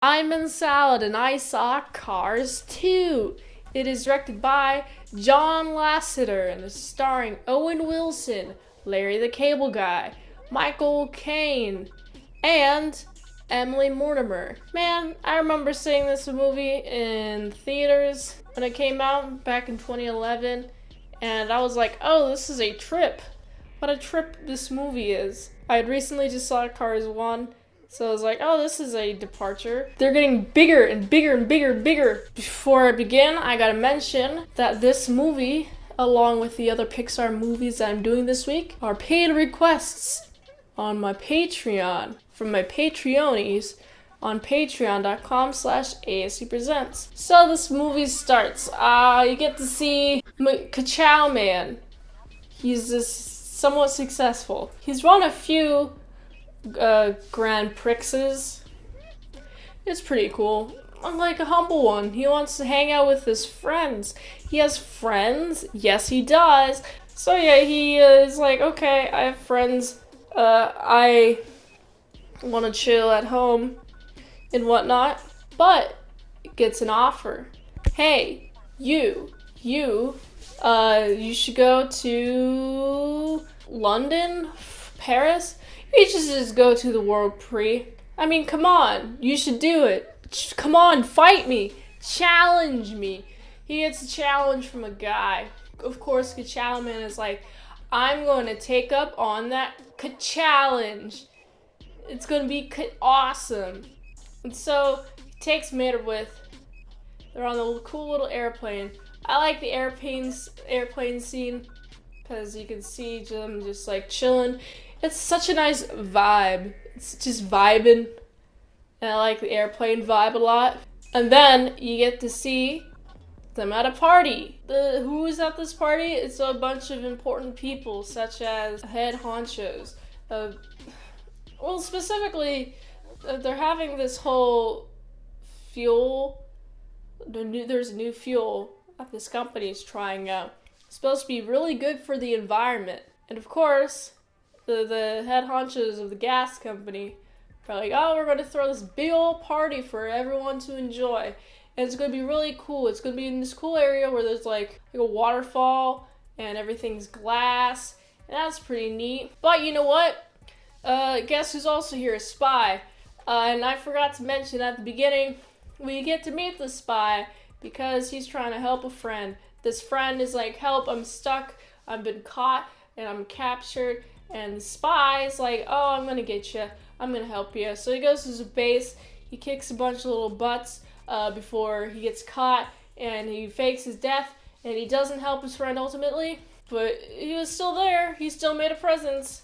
I'm in Salad and I saw Cars 2. It is directed by John Lasseter and is starring Owen Wilson, Larry the Cable Guy, Michael Caine, and Emily Mortimer. Man, I remember seeing this movie in theaters when it came out back in 2011, and I was like, oh, this is a trip. What a trip this movie is. I had recently just saw Cars 1, so I was like, oh, this is a departure. They're getting bigger and bigger and bigger and bigger. Before I begin, I gotta mention that this movie, along with the other Pixar movies that I'm doing this week, are paid requests on my Patreon from my Patreonies on patreon.com/ASEpresents. So this movie starts. You get to see Ka-Chow Man. He's this somewhat successful. He's run a few Grand Prixes. It's pretty cool. Unlike a humble one, he wants to hang out with his friends. He has friends? Yes, he does. So yeah, he is like, okay, I have friends. I want to chill at home and whatnot. But gets an offer. Hey, you should go to London, Paris. You should just go to the World Prix. I mean, come on. You should do it. Come on, fight me. Challenge me. He gets a challenge from a guy. Of course, Ka-Chow Man is like, I'm going to take up on that challenge. It's going to be awesome. And so, he takes Mater with. They're on a cool little airplane. I like the airplane scene because you can see them just like chilling. It's such a nice vibe. It's just vibing. And I like the airplane vibe a lot. And then you get to see them at a party. Who is at this party? It's a bunch of important people, such as head honchos. Well, specifically, they're having this whole fuel. There's a new fuel that this company is trying out. It's supposed to be really good for the environment. And of course, the head honchos of the gas company are like, oh, we're going to throw this big old party for everyone to enjoy. And it's going to be really cool. It's going to be in this cool area where there's like a waterfall and everything's glass. And that's pretty neat. But you know what? Guess who's also here? A spy. And I forgot to mention at the beginning, we get to meet the spy because he's trying to help a friend. This friend is like, help, I'm stuck. I've been caught and I'm captured. And the spy is like, oh, I'm gonna get you. I'm gonna help you. So he goes to his base. He kicks a bunch of little butts before he gets caught. And he fakes his death. And he doesn't help his friend ultimately. But he was still there. He still made a presence.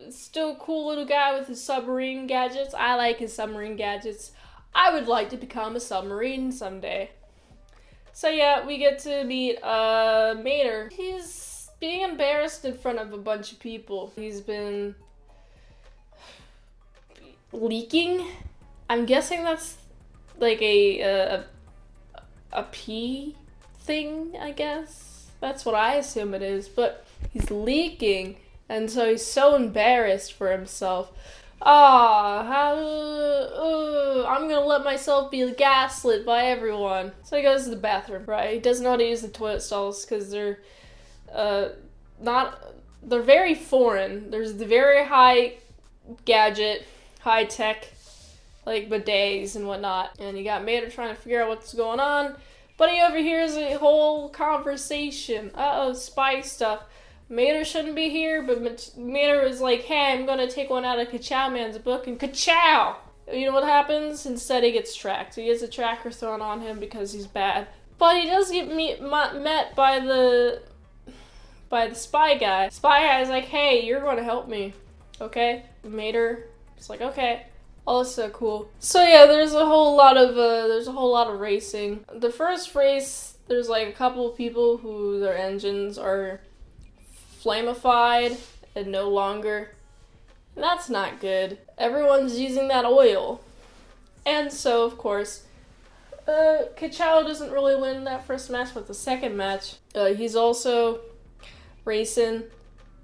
Still a cool little guy with his submarine gadgets. I like his submarine gadgets. I would like to become a submarine someday. So yeah, we get to meet Mater. He's being embarrassed in front of a bunch of people. He's been leaking. I'm guessing that's like a pee thing, I guess. That's what I assume it is, but he's leaking, and so he's so embarrassed for himself. I'm gonna let myself be gaslit by everyone. So he goes to the bathroom, right? He doesn't know how to use the toilet stalls because they're they're very foreign. There's the very high gadget, high tech, like bidets and whatnot. And you got Mater trying to figure out what's going on. But he overhears a whole conversation. Spy stuff. Mater shouldn't be here, but Mater is like, hey, I'm gonna take one out of Ka-Chow Man's book, and Ka-Chow! You know what happens? Instead he gets tracked. He gets a tracker thrown on him because he's bad. But he does get met by the spy guy. Spy guy's like, hey, you're gonna help me, okay? Mater is like, okay. Also cool. So yeah, there's a whole lot of racing. The first race, there's like a couple of people who their engines are flamified and no longer. And that's not good. Everyone's using that oil. And so, of course, Ka-Chow doesn't really win that first match, but the second match, he's also racing.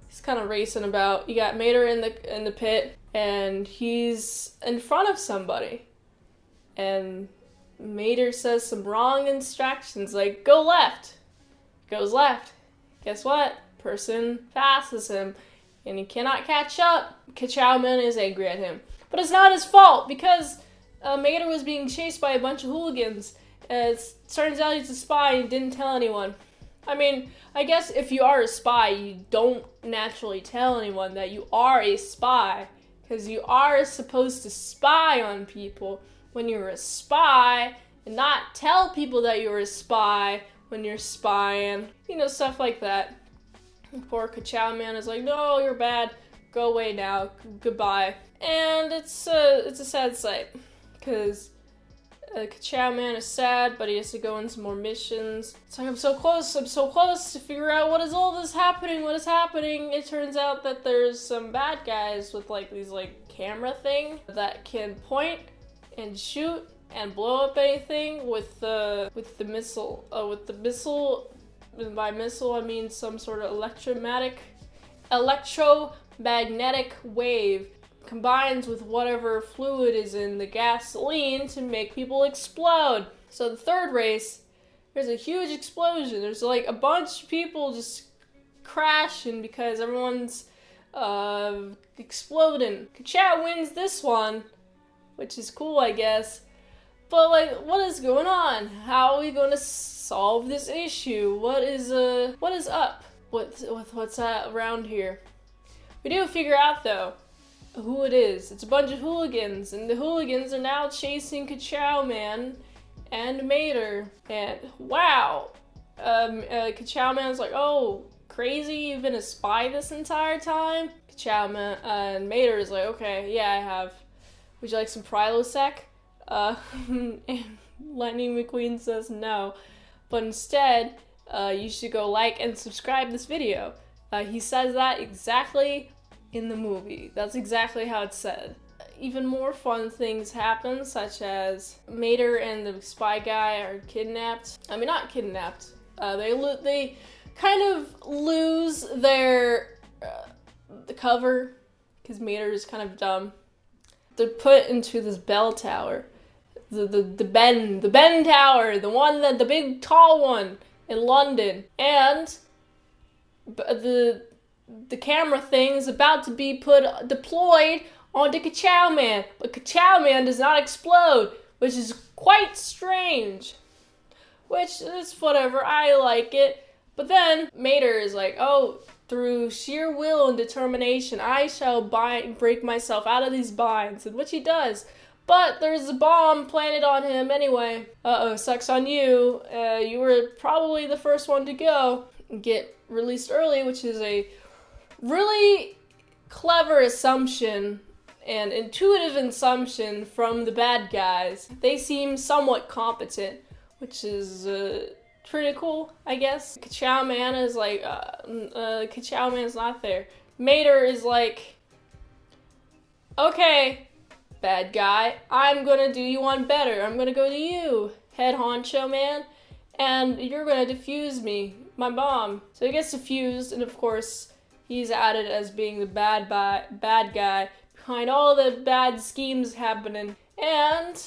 He's kind of racing about. You got Mater in the pit, and he's in front of somebody. and Mater says some wrong instructions, like, go left. Goes left. Guess what? Person passes him, and he cannot catch up. Ka-Chow-Man is angry at him. But it's not his fault, because Mater was being chased by a bunch of hooligans. It turns out he's a spy and didn't tell anyone. I mean, I guess if you are a spy, you don't naturally tell anyone that you are a spy, because you are supposed to spy on people when you're a spy, and not tell people that you're a spy when you're spying. You know, stuff like that. Poor Ka-Chow-Man is like, no, you're bad. Go away now. Goodbye. And it's a sad sight, because Ka-Chow-Man is sad, but he has to go on some more missions. It's like, I'm so close to figure out what is all this happening, what is happening. It turns out that there's some bad guys with like these like camera thing that can point and shoot and blow up anything with the missile. And by missile I mean some sort of electromagnetic wave combines with whatever fluid is in the gasoline to make people explode. So the third race, there's a huge explosion. There's like a bunch of people just crashing because everyone's exploding. Ka-Chow wins this one, which is cool, I guess. But like, what is going on? How are we going to solve this issue? What is up with what's around here? We do figure out though who it is. It's a bunch of hooligans, and the hooligans are now chasing Ka-Chow-Man and Mater. And wow, Ka-Chow-Man's like, oh, crazy, you've been a spy this entire time? Ka-Chow-Man and Mater is like, okay, yeah, I have. Would you like some Prilosec? And Lightning McQueen says no, but instead, you should go like and subscribe this video. He says that exactly in the movie. That's exactly how it's said. Even more fun things happen, such as Mater and the spy guy are kidnapped. I mean, not kidnapped. They kind of lose their the cover, because Mater is kind of dumb. They're put into this bell tower. The Ben Tower, the big tall one in London, and the camera thing is about to be deployed onto Ka-Chow-Man, but Ka-Chow-Man does not explode, which is quite strange. Which is whatever, I like it. But then Mater is like, oh, through sheer will and determination, I shall break myself out of these binds, and which he does. But there's a bomb planted on him anyway. Uh-oh, sucks on you. You were probably the first one to go and get released early, which is a really clever assumption and intuitive assumption from the bad guys. They seem somewhat competent, which is pretty cool, I guess. Ka-Chow-Man is like, Ka-Chow-Man's not there. Mater is like, okay, bad guy, I'm gonna do you one better. I'm gonna go to you, head honcho man, and you're gonna defuse me, my bomb. So he gets defused, and of course, he's added as being the bad guy behind all the bad schemes happening. And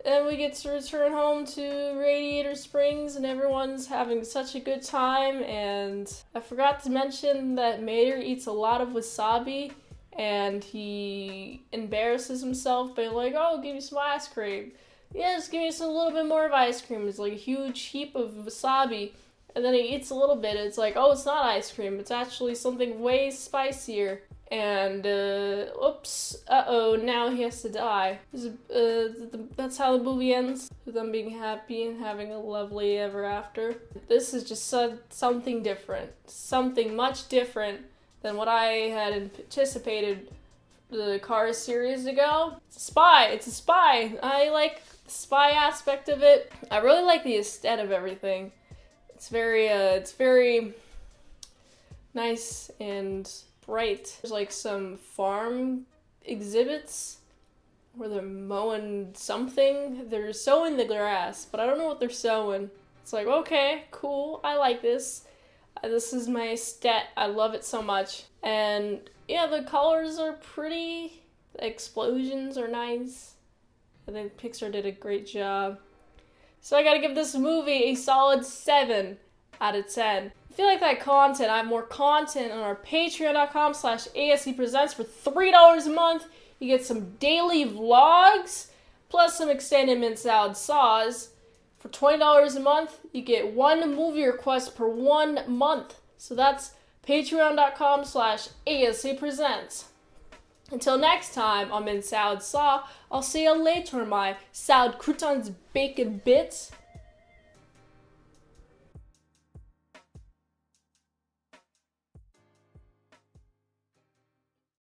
then we get to return home to Radiator Springs, and everyone's having such a good time. And I forgot to mention that Mater eats a lot of wasabi, and he embarrasses himself by like, oh, give me some ice cream. Yes, give me a little bit more of ice cream. It's like a huge heap of wasabi. And then he eats a little bit. It's like, oh, it's not ice cream. It's actually something way spicier. And, oops, now he has to die. That's how the movie ends, with them being happy and having a lovely ever after. This is just something different. Something much different than what I had anticipated the Cars series ago. It's a spy. I like the spy aspect of it. I really like the aesthetic of everything. It's very nice and bright. There's like some farm exhibits where they're mowing something. They're sowing the grass, but I don't know what they're sowing. It's like, okay, cool, I like this. This is my aesthetic. I love it so much. And yeah, the colors are pretty. The explosions are nice. I think Pixar did a great job. So I gotta give this movie a solid 7 out of 10. If you like that content, I have more content on our patreon.com/ASEpresents for $3 a month. You get some daily vlogs, plus some extended mint salad saws. For $20 a month, you get one movie request per 1 month. So that's patreon.com/ASEpresents. Until next time, I'm in Salad Saw. I'll see you later, my salad croutons, bacon bits.